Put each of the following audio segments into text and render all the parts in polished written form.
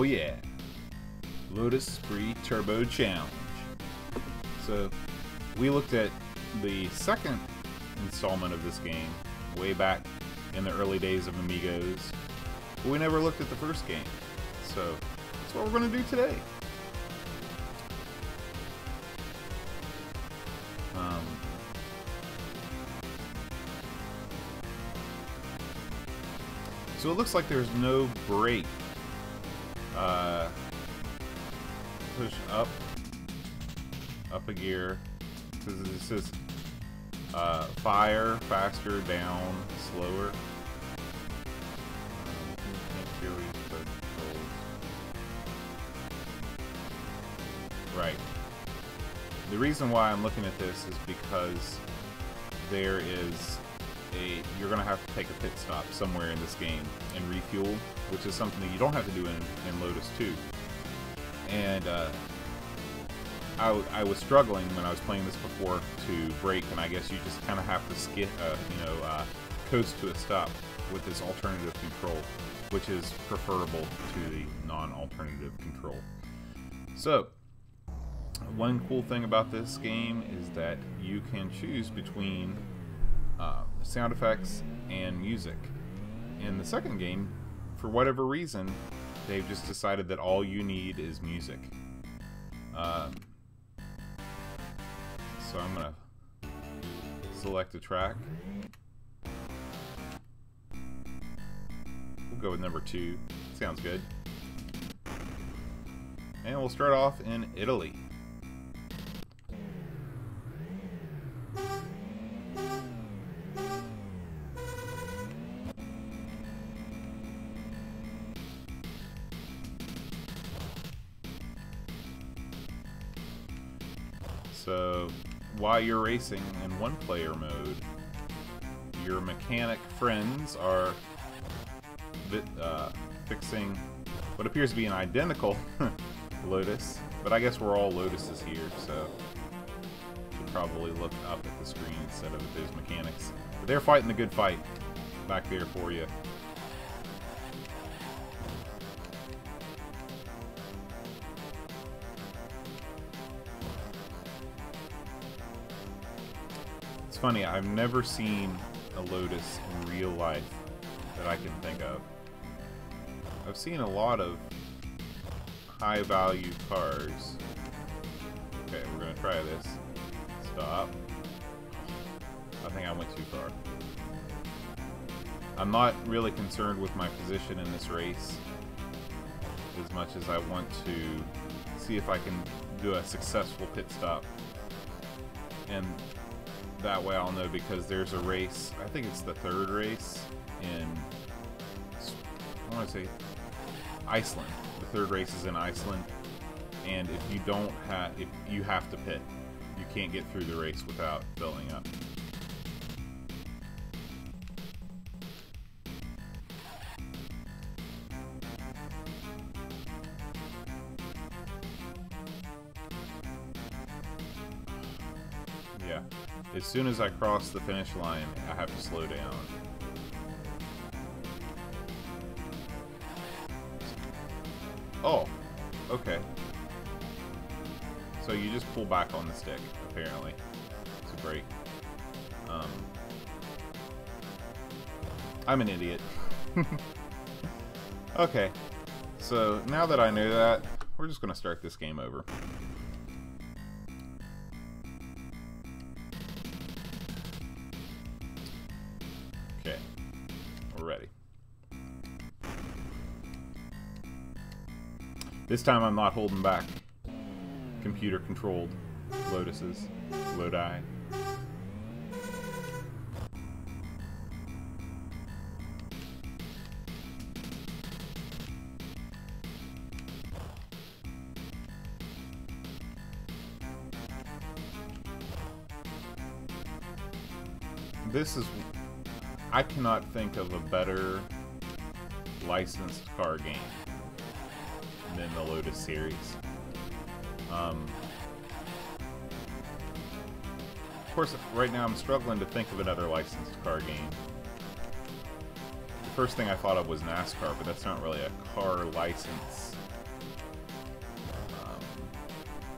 Oh yeah, Lotus Esprit Turbo Challenge. So we looked at the second installment of this game way back in the early days of Amigos, but we never looked at the first game. So that's what we're going to do today. So it looks like there's no brake. Push up a gear. It says fire, faster, down, slower. Right. The reason why I'm looking at this is because there is you're going to have to take a pit stop somewhere in this game and refuel, which is something that you don't have to do in Lotus 2. And I was struggling when I was playing this before to brake, and I guess you just kind of have to skip, coast to a stop with this alternative control, which is preferable to the non-alternative control. So, one cool thing about this game is that you can choose between sound effects and music. In the second game, for whatever reason, they've just decided that all you need is music. So I'm gonna select a track. We'll go with number 2. Sounds good. And we'll start off in Italy. So, while you're racing in one-player mode, your mechanic friends are fixing what appears to be an identical Lotus, but I guess we're all Lotuses here, so should probably look up at the screen instead of at those mechanics. But they're fighting the good fight back there for you. Funny, I've never seen a Lotus in real life that I can think of. I've seen a lot of high-value cars. Okay, we're gonna try this. Stop. I think I went too far. I'm not really concerned with my position in this race as much as I want to see if I can do a successful pit stop. And that way I'll know, because there's a race, I think it's the third race in, I want to say, Iceland. The third race is in Iceland, and if you have to pit. You can't get through the race without filling up. Yeah. As soon as I cross the finish line, I have to slow down. Oh, okay. So you just pull back on the stick, apparently, to brake. I'm an idiot. Okay, so now that I know that, we're just going to start this game over. Okay, we're ready. This time I'm not holding back. Computer controlled Lotuses. Lodi. This is... I cannot think of a better licensed car game than the Lotus series. Of course, right now I'm struggling to think of another licensed car game. The first thing I thought of was NASCAR, but that's not really a car license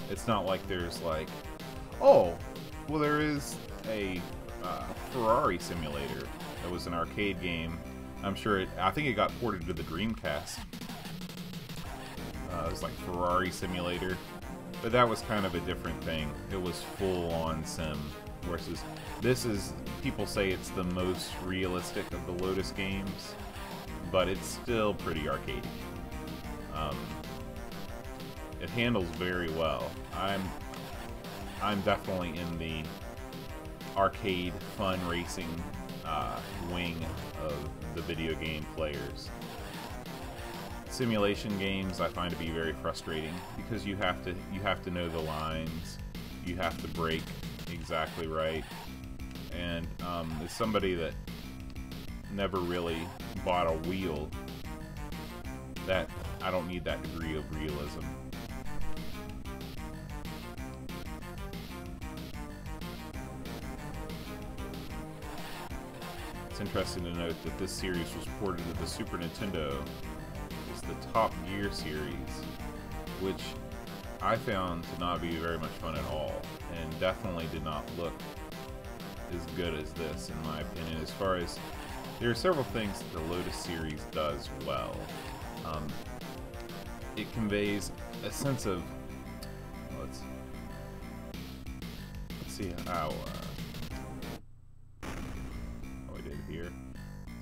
It's not like there's like, oh, well, there is a Ferrari simulator that was an arcade game. I'm sure I think it got ported to the Dreamcast. It was like Ferrari Simulator, but that was kind of a different thing. It was full-on sim, versus this is, people say it's the most realistic of the Lotus games, but it's still pretty arcadey. It handles very well. I'm definitely in the arcade fun racing wing of the video game players. Simulation games I find to be very frustrating because you have to know the lines, you have to brake exactly right, and as somebody that never really bought a wheel, that I don't need that degree of realism. It's interesting to note that this series was ported to the Super Nintendo. It's the Top Gear series, which I found to not be very much fun at all, and definitely did not look as good as this, in my opinion. As far as, there are several things that the Lotus series does well. It conveys a sense of, let's see how we did here.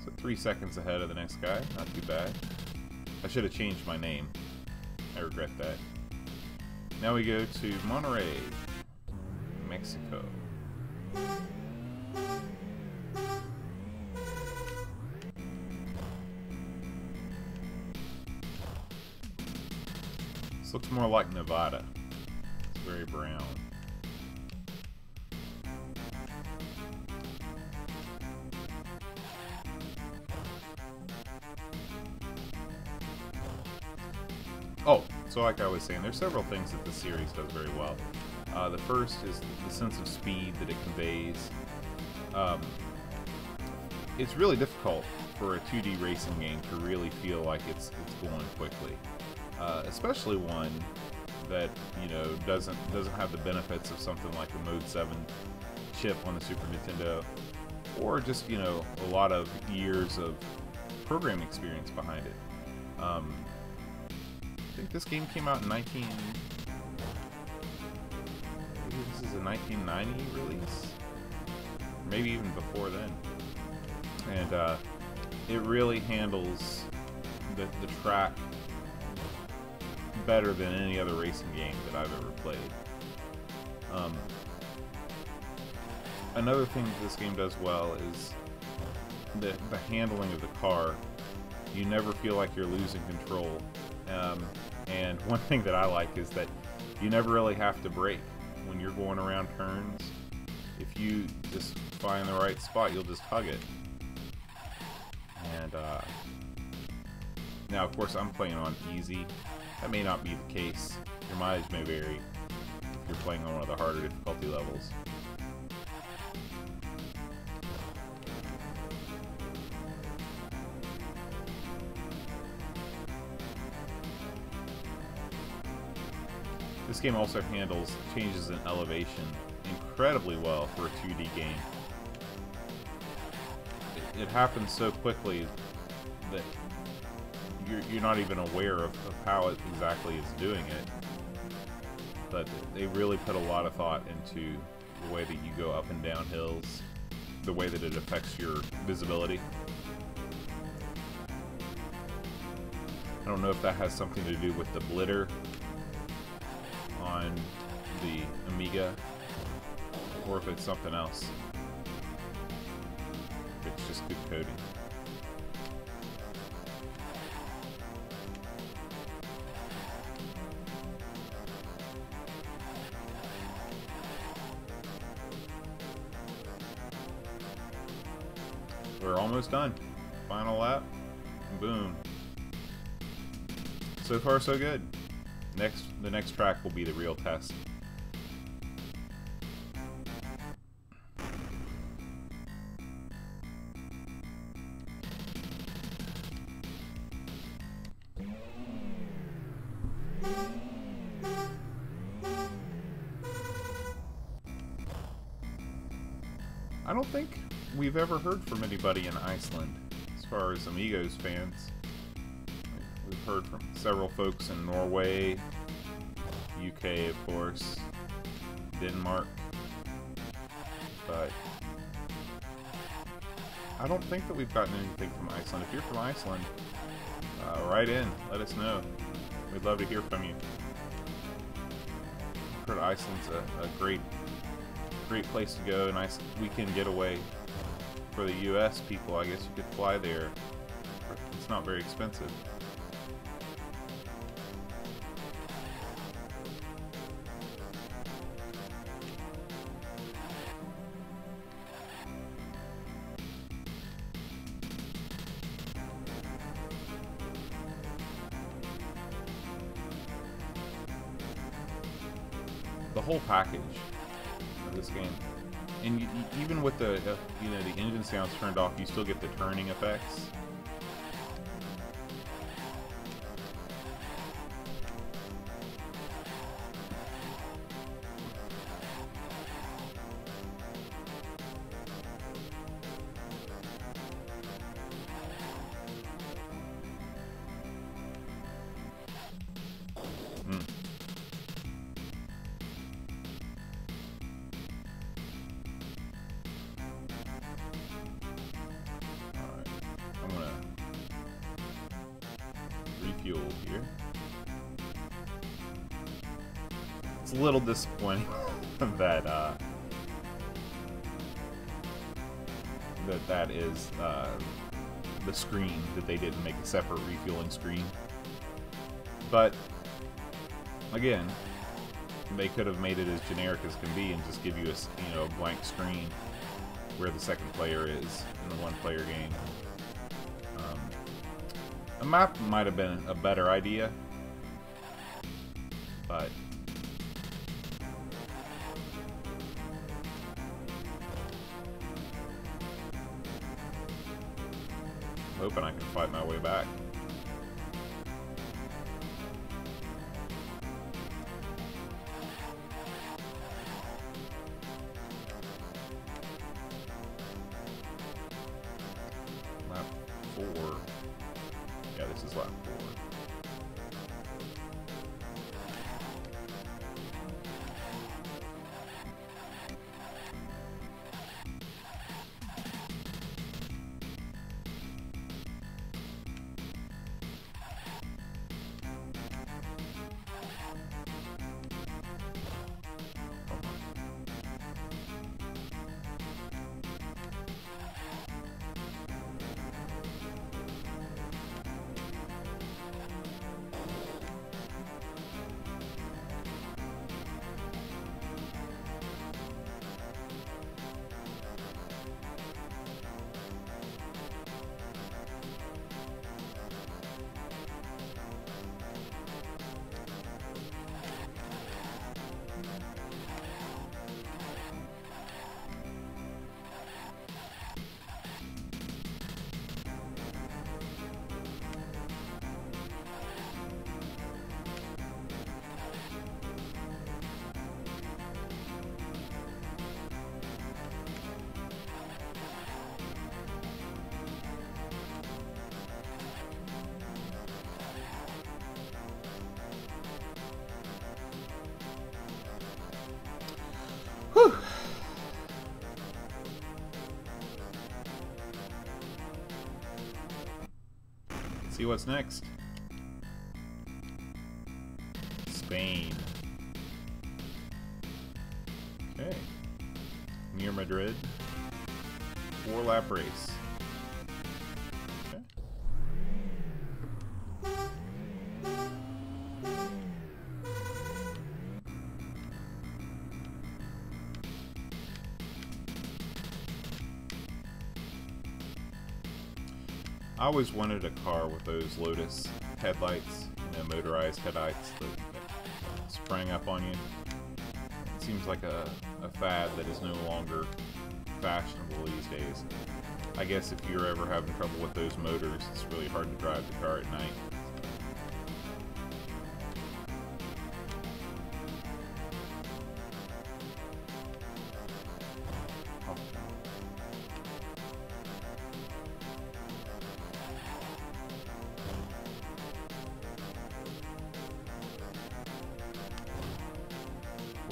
So 3 seconds ahead of the next guy, not too bad. I should have changed my name. I regret that. Now we go to Monterrey, Mexico. This looks more like Nevada. It's very brown. Oh, so like I was saying, there's several things that the series does very well. The first is the sense of speed that it conveys. It's really difficult for a 2D racing game to really feel like it's going quickly, especially one that, you know, doesn't have the benefits of something like the Mode 7 chip on the Super Nintendo, or just, you know, a lot of years of programming experience behind it. I think this game came out in maybe this is a 1990 release, maybe even before then. And it really handles the track better than any other racing game that I've ever played. Another thing that this game does well is the handling of the car. You never feel like you're losing control. And one thing that I like is that you never really have to brake when you're going around turns. If you just find the right spot, you'll just hug it. And now, of course, I'm playing on easy. That may not be the case. Your mileage may vary if you're playing on one of the harder difficulty levels. This game also handles changes in elevation incredibly well for a 2D game. It happens so quickly that you're not even aware of how it exactly is doing it. But they really put a lot of thought into the way that you go up and down hills, the way that it affects your visibility. I don't know if that has something to do with the blitter on the Amiga, or if it's something else. It's just good coding. We're almost done. Final lap. Boom. So far, so good. The next track will be the real test. I don't think we've ever heard from anybody in Iceland as far as Amigos fans. We've heard from several folks in Norway, UK, of course, Denmark, but I don't think that we've gotten anything from Iceland. If you're from Iceland, write in, let us know. We'd love to hear from you. I've heard Iceland's a great place to go, a nice weekend getaway for the US people. I guess you could fly there. It's not very expensive. The whole package of this game, and even with the you know, the engine sounds turned off, you still get the turning effects. Refuel here. It's a little disappointing that that is the screen, that they didn't make a separate refueling screen. But again, they could have made it as generic as can be and just give you a, you know, blank screen where the second player is in the one-player game. A map might have been a better idea, but I'm hoping I can fight my way back. Lap 4. Yeah, this is lap 4. Whew. Let's see what's next. Spain. Okay. Near Madrid. 4-lap race. Okay. I always wanted a car with those Lotus headlights, you know, motorized headlights that sprang up on you. It seems like a fad that is no longer fashionable these days. I guess if you're ever having trouble with those motors, it's really hard to drive the car at night.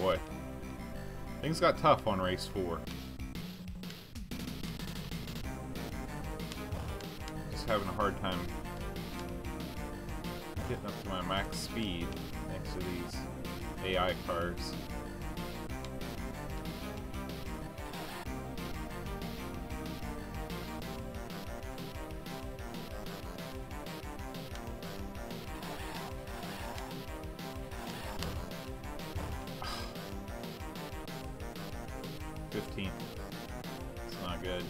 boy. Things got tough on race 4. Just having a hard time getting up to my max speed next to these AI cars. It's not good.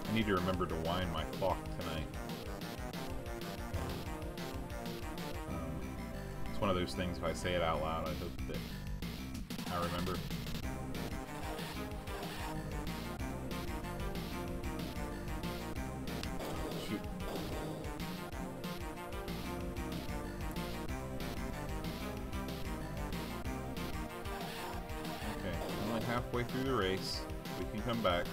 I need to remember to wind my clock tonight. It's one of those things, if I say it out loud, I hope that I remember. Shoot. Okay, only halfway through the race. We can come back.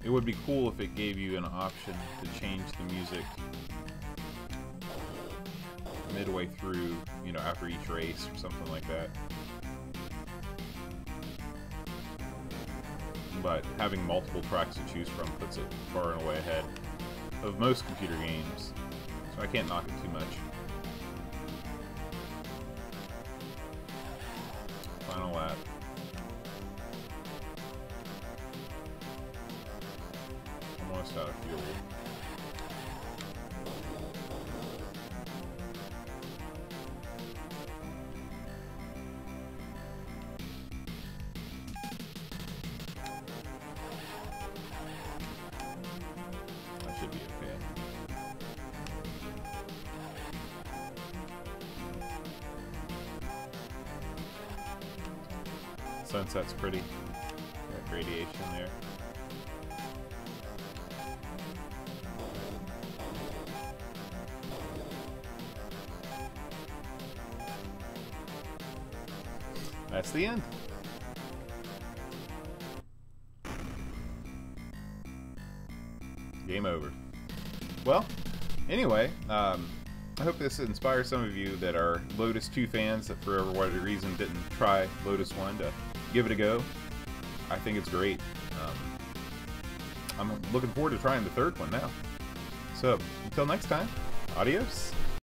It would be cool if it gave you an option to change the music midway through, you know, after each race or something like that. But having multiple tracks to choose from puts it far and away ahead of most computer games, so I can't knock it too much. Final lap. Almost out of fuel. That should be okay. Sunset's pretty. That gradation there. That's the end. Game over. Well, anyway, I hope this inspires some of you that are Lotus 2 fans that for whatever reason didn't try Lotus 1 to give it a go. I think it's great. I'm looking forward to trying the third one now. So, until next time, adios.